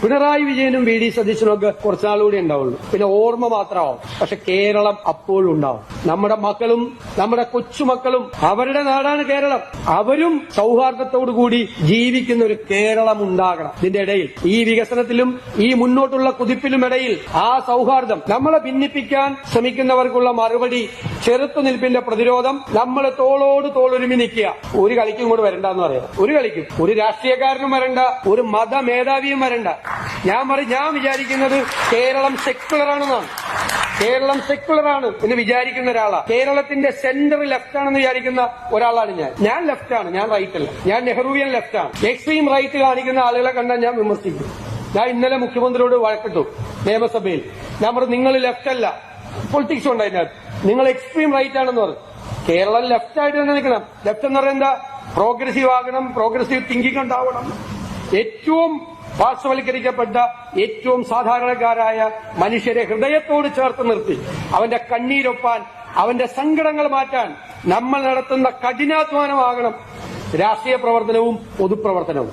പിണറായി വിജയനും V D സതീശനും ഒക്കെ കുറച്ചുനാളുകൂടി ഉണ്ടാവുള്ളൂ, പിന്നെ ഓർമ്മ മാത്രമാവും. പക്ഷെ കേരളം അപ്പോഴും ഉണ്ടാവും. നമ്മുടെ മക്കളും നമ്മുടെ കൊച്ചുമക്കളും, അവരുടെ നാടാണ് കേരളം. അവരും സൗഹാർദ്ദത്തോടുകൂടി ജീവിക്കുന്ന ഒരു കേരളം ഉണ്ടാകണം. ഇതിന്റെ ഇടയിൽ ഈ വികസനത്തിലും ഈ മുന്നോട്ടുള്ള കുതിപ്പിലും ഇടയിൽ ആ സൗഹാർദ്ദം നമ്മളെ ഭിന്നിപ്പിക്കാൻ ശ്രമിക്കുന്നവർക്കുള്ള മറുപടി, ചെറുത്തുനിൽപ്പിന്റെ പ്രതിരോധം, നമ്മൾ തോളോട് തോളൊരുമി നിൽക്കുക. ഒരു കളിക്കും കൂടെ വരണ്ടെന്ന് പറയാം. ഒരു കളിക്കും ഒരു രാഷ്ട്രീയക്കാരനും വരണ്ട, ഒരു മതമേധാവിയും വരണ്ട. ഞാൻ വിചാരിക്കുന്നത് കേരളം സെക്യുലറാണെന്നാണ്. കേരളം സെക്യുലറാണ് എന്ന് വിചാരിക്കുന്ന ഒരാളാണ്. കേരളത്തിന്റെ സെന്റർ ലെഫ്റ്റ് ആണെന്ന് വിചാരിക്കുന്ന ഒരാളാണ് ഞാൻ ലെഫ്റ്റ് ആണ്, ഞാൻ റൈറ്റ് അല്ല. ഞാൻ നെഹ്റുവിയൻ ലെഫ്റ്റ് ആണ്. എക്സ്ട്രീം റൈറ്റ് കാണിക്കുന്ന ആളുകളെ കണ്ടാൽ ഞാൻ വിമർശിക്കും. ഞാൻ ഇന്നലെ മുഖ്യമന്ത്രിയോട് വഴക്കിട്ടു നിയമസഭയിൽ. ഞാൻ പറഞ്ഞു, നിങ്ങൾ ലെഫ്റ്റ് അല്ല, പൊളിറ്റിക്സ് ഉണ്ട് അതിനകത്ത്, നിങ്ങൾ എക്സ്ട്രീം റൈറ്റ് ആണെന്ന് പറഞ്ഞു. കേരളം ലെഫ്റ്റ് ആയിട്ട് തന്നെ നിൽക്കണം. ലെഫ്റ്റ് എന്ന് പറയുന്നത് എന്താ? പ്രോഗ്രസീവ് ആകണം, പ്രോഗ്രസീവ് തിങ്കിങ് ഉണ്ടാവണം. ഏറ്റവും പാർശ്വവൽക്കരിക്കപ്പെട്ട, ഏറ്റവും സാധാരണക്കാരായ മനുഷ്യരെ ഹൃദയത്തോട് ചേർത്ത് നിർത്തി അവന്റെ കണ്ണീരൊപ്പാൻ, അവന്റെ സങ്കടങ്ങൾ മാറ്റാൻ നമ്മൾ നടത്തുന്ന കഠിനാധ്വാനമാകണം രാഷ്ട്രീയ പ്രവർത്തനവും പൊതുപ്രവർത്തനവും.